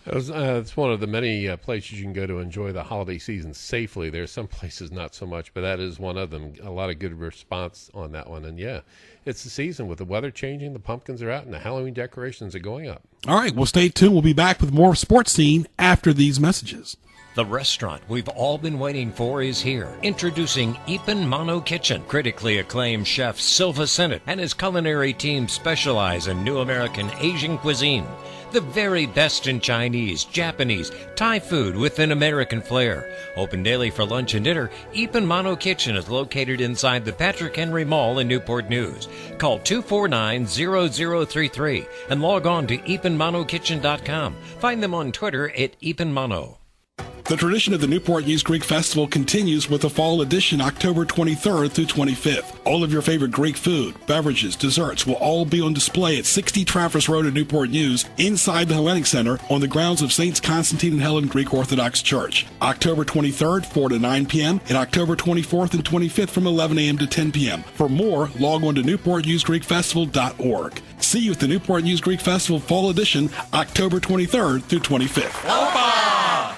It's one of the many places you can go to enjoy the holiday season safely. There's some places not so much, but that is one of them. A lot of good response on that one. And yeah, it's the season with the weather changing, the pumpkins are out, and the Halloween decorations are going up. All right, well, stay tuned. We'll be back with more Sports Scene after these messages. The restaurant we've all been waiting for is here. Introducing Ipin Mano Kitchen. Critically acclaimed chef Silva Sennett and his culinary team specialize in new American Asian cuisine. The very best in Chinese, Japanese, Thai food with an American flair. Open daily for lunch and dinner, Ipin Mano Kitchen is located inside the Patrick Henry Mall in Newport News. Call 249-0033 and log on to ipinmanokitchen.com. Find them on Twitter at ipinmano. The tradition of the Newport News Greek Festival continues with the fall edition October 23rd through 25th. All of your favorite Greek food, beverages, desserts will all be on display at 60 Trafford Road in Newport News inside the Hellenic Center on the grounds of Saints Constantine and Helen Greek Orthodox Church. October 23rd, 4 to 9 p.m. and October 24th and 25th from 11 a.m. to 10 p.m. For more, log on to newportnewsgreekfestival.org. See you at the Newport News Greek Festival Fall Edition October 23rd through 25th.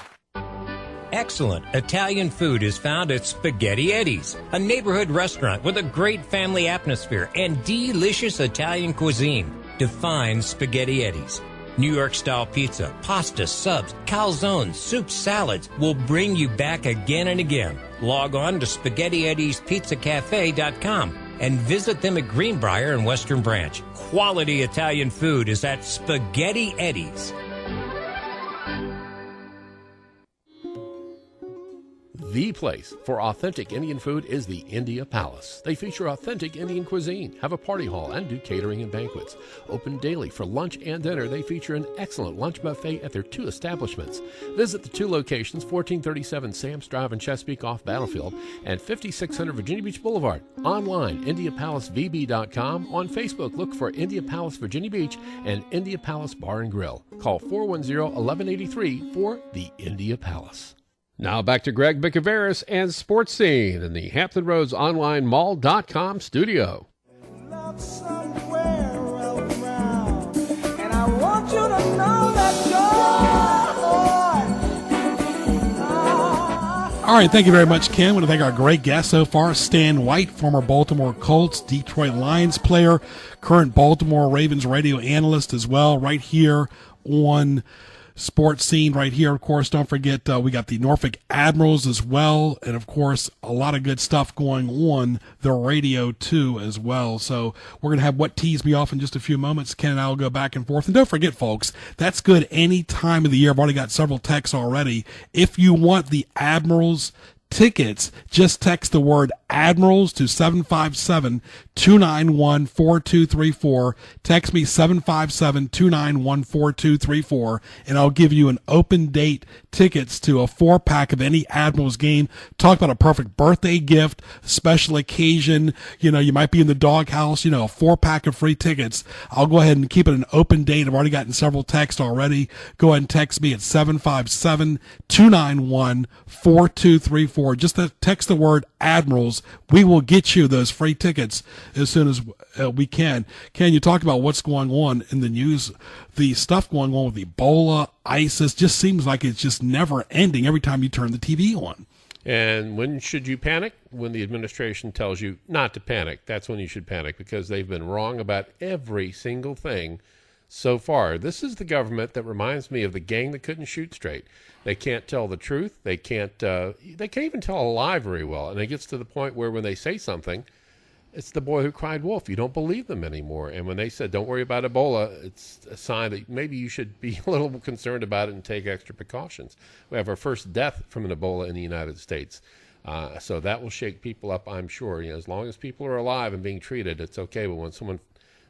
Excellent Italian food is found at Spaghetti Eddie's, a neighborhood restaurant with a great family atmosphere and delicious Italian cuisine. Define Spaghetti Eddie's. New York-style pizza, pasta, subs, calzones, soups, salads will bring you back again and again. Log on to SpaghettiEddiesPizzaCafe.com and visit them at Greenbrier and Western Branch. Quality Italian food is at Spaghetti Eddie's. The place for authentic Indian food is the India Palace. They feature authentic Indian cuisine, have a party hall, and do catering and banquets. Open daily for lunch and dinner, they feature an excellent lunch buffet at their two establishments. Visit the two locations, 1437 Sam's Drive in Chesapeake off Battlefield and 5600 Virginia Beach Boulevard. Online, IndiaPalaceVB.com. On Facebook, look for India Palace Virginia Beach and India Palace Bar and Grill. Call 410-1183 for the India Palace. Now back to Greg Bicaveras and Sports Scene in the Hampton Roads Online Mall.com studio. All right, thank you very much, Ken. I want to thank our great guest so far, Stan White, former Baltimore Colts, Detroit Lions player, current Baltimore Ravens radio analyst as well, right here on Sports Scene right here. Of course, don't forget we got the Norfolk Admirals as well, and of course a lot of good stuff going on the radio too as well. So we're gonna have What Tees Me Off in just a few moments. Ken and I will go back and forth, and don't forget, folks, that's good any time of the year. I've already got several texts already. If you want the Admirals tickets, just text the word Admirals to 757-291-4234. Text me 757-291-4234, and I'll give you an open date tickets to a 4-pack of any Admirals game. Talk about a perfect birthday gift, special occasion. You know, you might be in the doghouse, a 4-pack of free tickets. I'll go ahead and keep it an open date. I've already gotten several texts already. Go ahead and text me at 757-291-4234. Just text the word Admirals. We will get you those free tickets as soon as we can. Ken, you talked about what's going on in the news. The stuff going on with Ebola, ISIS, just seems like it's just never ending every time you turn the TV on. And when should you panic? When the administration tells you not to panic. That's when you should panic, because they've been wrong about every single thing so far. This is the government that reminds me of the gang that couldn't shoot straight. They can't tell the truth. They can't even tell a lie very well. And it gets to the point where when they say something, it's the boy who cried wolf. You don't believe them anymore. And when they said, don't worry about Ebola, it's a sign that maybe you should be a little concerned about it and take extra precautions. We have our first death from an Ebola in the United States. So that will shake people up, I'm sure. As long as people are alive and being treated, it's okay. But when someone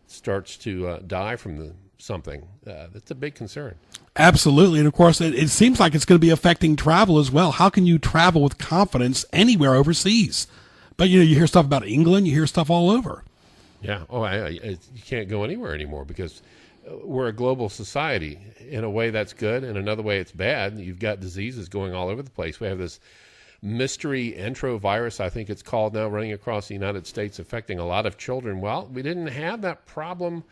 starts to die from something, that's a big concern. Absolutely. And of course, it seems like it's going to be affecting travel as well. How can you travel with confidence anywhere overseas? But, you hear stuff about England, you hear stuff all over. Yeah. Oh, you can't go anywhere anymore because we're a global society. In a way, that's good. In another way, it's bad. You've got diseases going all over the place. We have this mystery enterovirus, I think it's called now, running across the United States, affecting a lot of children. Well, we didn't have that problem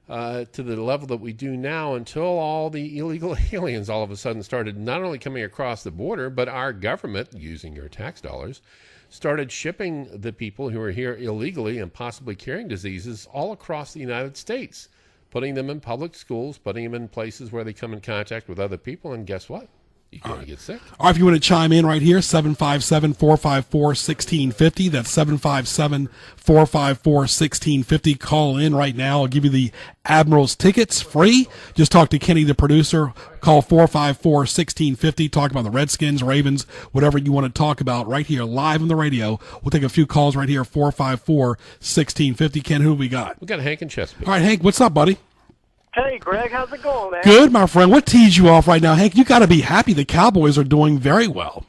to the level that we do now until all the illegal aliens all of a sudden started not only coming across the border, but our government, using your tax dollars, started shipping the people who are here illegally and possibly carrying diseases all across the United States, putting them in public schools, putting them in places where they come in contact with other people, and guess what? You're going to get sick. Or if you want to chime in right here, 757-454-1650. That's 757-454-1650. Call in right now. I'll give you the Admirals tickets free. Just talk to Kenny, the producer. Call 454-1650. Talk about the Redskins, Ravens, whatever you want to talk about right here live on the radio. We'll take a few calls right here, 454-1650. Ken, who we got? We got Hank in Chesapeake. All right, Hank, what's up, buddy? Hey, Greg, how's it going, man? Good, my friend. What tees you off right now, Hank? You got to be happy the Cowboys are doing very well.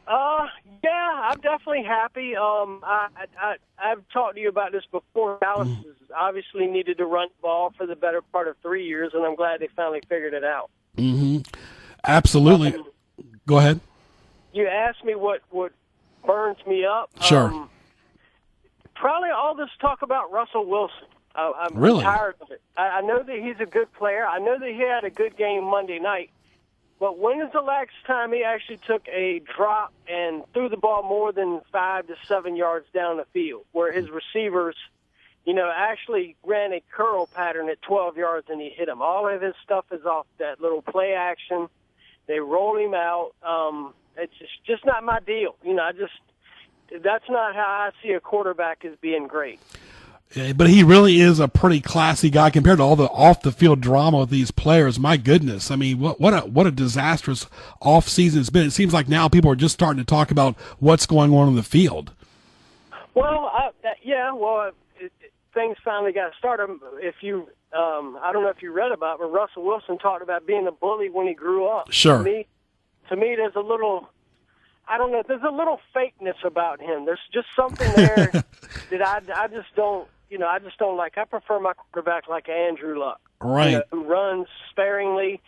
Yeah, I'm definitely happy. I've talked to you about this before. Dallas has obviously needed to run the ball for the better part of 3 years, and I'm glad they finally figured it out. Mm-hmm. Absolutely. Go ahead. You asked me what burns me up. Sure. Probably all this talk about Russell Wilson. I'm really tired of it. I know that he's a good player. I know that he had a good game Monday night. But when is the last time he actually took a drop and threw the ball more than 5 to 7 yards down the field, where his receivers, actually ran a curl pattern at 12 yards and he hit him? All of his stuff is off that little play action. They roll him out. It's just not my deal. That's not how I see a quarterback as being great. But he really is a pretty classy guy compared to all the off-the-field drama with these players. My goodness. I mean, what a disastrous off-season it's been. It seems like now people are just starting to talk about what's going on in the field. Well, things finally got started. If you, I don't know if you read about it, but Russell Wilson talked about being a bully when he grew up. Sure. To me, there's a little... I don't know. There's a little fakeness about him. There's just something there that I just don't, I just don't like. I prefer my quarterback like Andrew Luck, right? Who runs sparingly.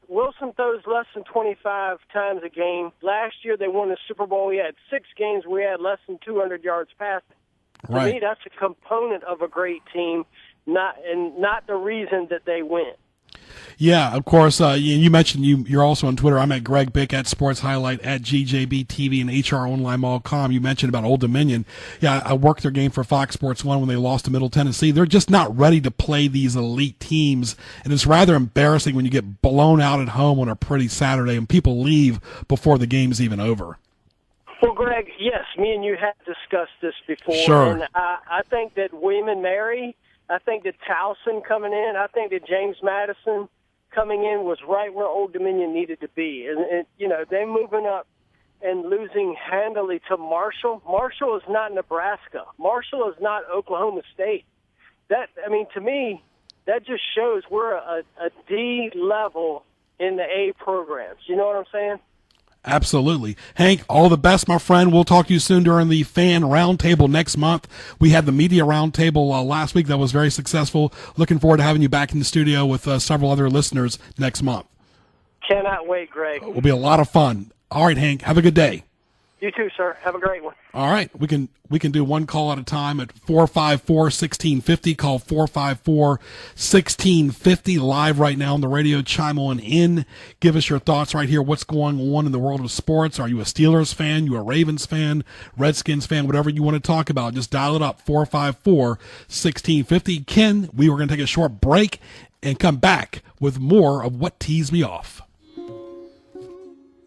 Wilson throws less than 25 times a game. Last year they won the Super Bowl. We had 6 games where we had less than 200 yards passing. Right. To me, that's a component of a great team, not the reason that they win. Yeah, of course. You mentioned you're also on Twitter. I'm at Greg Bick, at Sports Highlight, at GJBTV, and HROnline.com. You mentioned about Old Dominion. Yeah, I worked their game for Fox Sports 1 when they lost to Middle Tennessee. They're just not ready to play these elite teams, and it's rather embarrassing when you get blown out at home on a pretty Saturday and people leave before the game is even over. Well, Greg, yes, me and you have discussed this before. Sure. And I think that William and Mary, I think that Towson coming in, I think that James Madison coming in was right where Old Dominion needed to be. And you know, they're moving up and losing handily to Marshall. Marshall is not Nebraska. Marshall is not Oklahoma State. To me, that just shows we're a D level in the A programs. You know what I'm saying? Absolutely. Hank, all the best, my friend. We'll talk to you soon during the fan roundtable next month. We had the media roundtable last week that was very successful. Looking forward to having you back in the studio with several other listeners next month. Cannot wait, Greg. It will be a lot of fun. All right, Hank, have a good day. You too, sir. Have a great one. All right, we can do one call at a time at 454-1650. Call 454-1650 live right now on the radio. Chime on in. Give us your thoughts right here. What's going on in the world of sports? Are you a Steelers fan? You a Ravens fan? Redskins fan? Whatever you want to talk about, just dial it up. 454-1650. Ken, we were going to take a short break and come back with more of What Teased Me Off.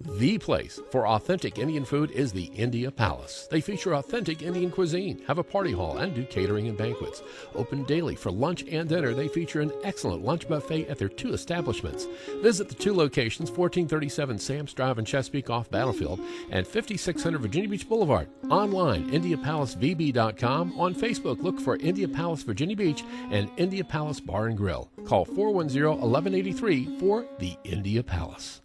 The place for authentic Indian food is the India Palace. They feature authentic Indian cuisine, have a party hall, and do catering and banquets. Open daily for lunch and dinner, they feature an excellent lunch buffet at their 2 establishments. Visit the 2 locations, 1437 Sam's Drive in Chesapeake off Battlefield and 5600 Virginia Beach Boulevard. Online, IndiaPalaceVB.com. On Facebook, look for India Palace Virginia Beach and India Palace Bar and Grill. Call 410-1183 for the India Palace.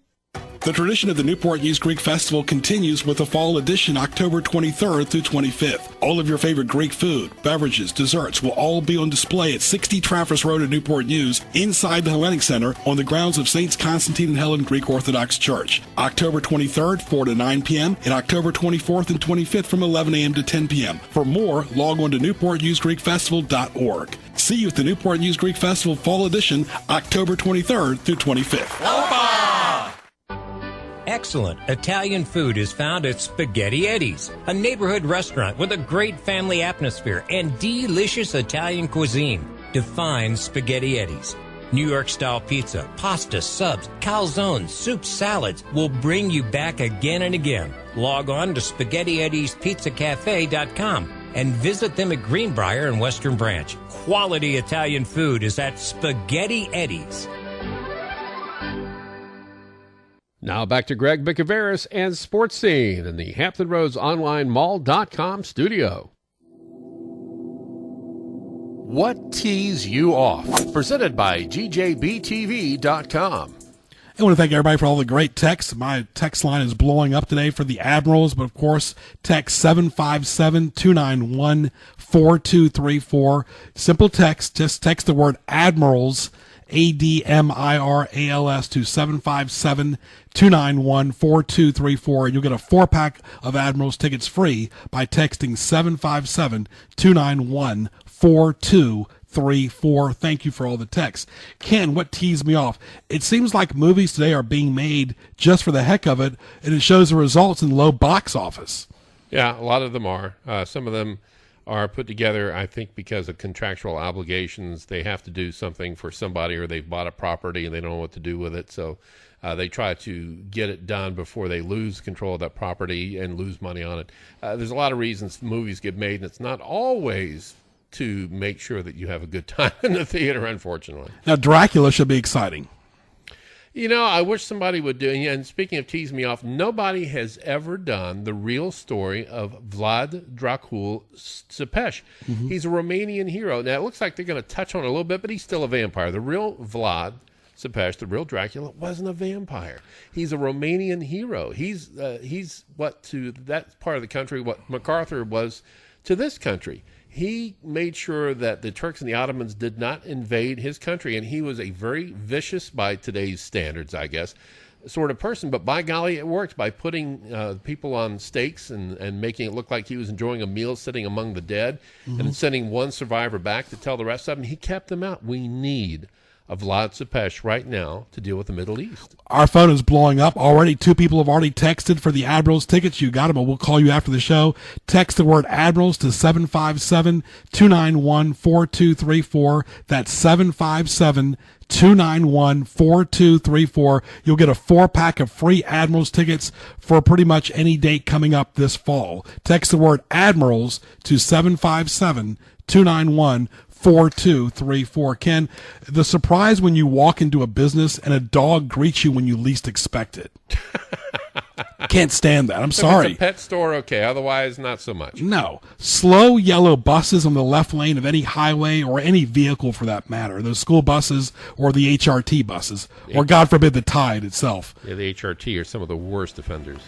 The tradition of the Newport News Greek Festival continues with the fall edition October 23rd through 25th. All of your favorite Greek food, beverages, desserts will all be on display at 60 Trafford Road in Newport News inside the Hellenic Center on the grounds of Saints Constantine and Helen Greek Orthodox Church. October 23rd, 4 to 9 p.m. and October 24th and 25th from 11 a.m. to 10 p.m. For more, log on to newportnewsgreekfestival.org. See you at the Newport News Greek Festival Fall Edition October 23rd through 25th. Excellent Italian food is found at Spaghetti Eddie's, a neighborhood restaurant with a great family atmosphere and delicious Italian cuisine. Define Spaghetti Eddie's. New York-style pizza, pasta, subs, calzones, soup, salads will bring you back again and again. Log on to SpaghettiEddiesPizzaCafe.com and visit them at Greenbrier and Western Branch. Quality Italian food is at Spaghetti Eddie's. Now back to Greg Bicaveras and Sports Scene in the Hampton Roads Online Mall.com studio. What Tees You Off? Presented by GJBTV.com. I want to thank everybody for all the great texts. My text line is blowing up today for the Admirals, but of course, text 757-291-4234. Simple text, just text the word Admirals, ADMIRALS to 757-291-4234, and you'll get a 4-pack of Admirals tickets free by texting 757-291-4234. Thank you for all the texts. Ken, what teased me off? It seems like movies today are being made just for the heck of it, and it shows the results in low box office. Yeah, a lot of them are. Some of them are put together, I think, because of contractual obligations. They have to do something for somebody, or they've bought a property and they don't know what to do with it. So they try to get it done before they lose control of that property and lose money on it. There's a lot of reasons movies get made, and it's not always to make sure that you have a good time in the theater, unfortunately. Now, Dracula should be exciting. You know, I wish somebody would do it. And speaking of tease me off, nobody has ever done the real story of Vlad Dracul Țepeș. Mm-hmm. He's a Romanian hero. Now, it looks like they're going to touch on it a little bit, but he's still a vampire. The real Vlad Țepeș, the real Dracula, wasn't a vampire. He's a Romanian hero. He's what to that part of the country what MacArthur was to this country. He made sure that the Turks and the Ottomans did not invade his country, and he was a very vicious, by today's standards, I guess, sort of person. But by golly, it worked by putting people on stakes and making it look like he was enjoying a meal sitting among the dead, mm-hmm. and sending one survivor back to tell the rest of them. He kept them out. We need a Vlad Țepeș right now to deal with the Middle East. Our phone is blowing up already. 2 people have already texted for the Admirals tickets. You got them, but we'll call you after the show. Text the word Admirals to 757-291-4234. That's 757-291-4234. You'll get a 4-pack of free Admirals tickets for pretty much any date coming up this fall. Text the word Admirals to 757-291-4234. 4234. Ken, the surprise when you walk into a business and a dog greets you when you least expect it. Can't stand that. I'm sorry. If it's a pet store, okay. Otherwise, not so much. No. Slow yellow buses on the left lane of any highway or any vehicle for that matter. Those school buses or the HRT buses. Or, God forbid, the Tide itself. Yeah, the HRT are some of the worst offenders.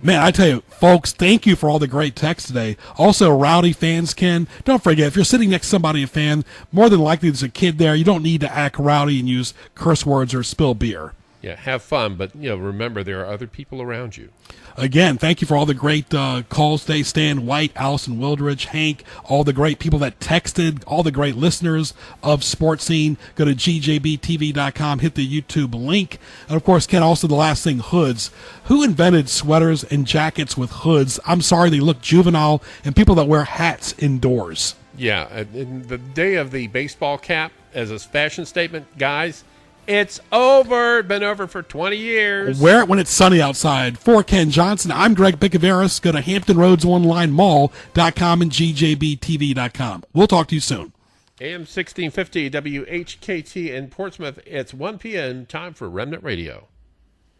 Man, I tell you, folks, thank you for all the great texts today. Also, rowdy fans, Ken, don't forget, if you're sitting next to somebody, a fan, more than likely there's a kid there. You don't need to act rowdy and use curse words or spill beer. Yeah, have fun, but remember there are other people around you. Again, thank you for all the great calls today. Stan White, Allison Wildridge, Hank, all the great people that texted, all the great listeners of Sports Scene. Go to gjbtv.com, hit the YouTube link. And, of course, Ken, also the last thing, hoods. Who invented sweaters and jackets with hoods? I'm sorry, they look juvenile, and people that wear hats indoors. Yeah, in the day of the baseball cap as a fashion statement, guys, it's over. Been over for 20 years. Wear it when it's sunny outside. For Ken Johnson, I'm Greg Bicaveras. Go to HamptonRoadsOnlineMall.com and GJBTV.com. We'll talk to you soon. AM 1650 WHKT in Portsmouth. It's 1 p.m. Time for Remnant Radio.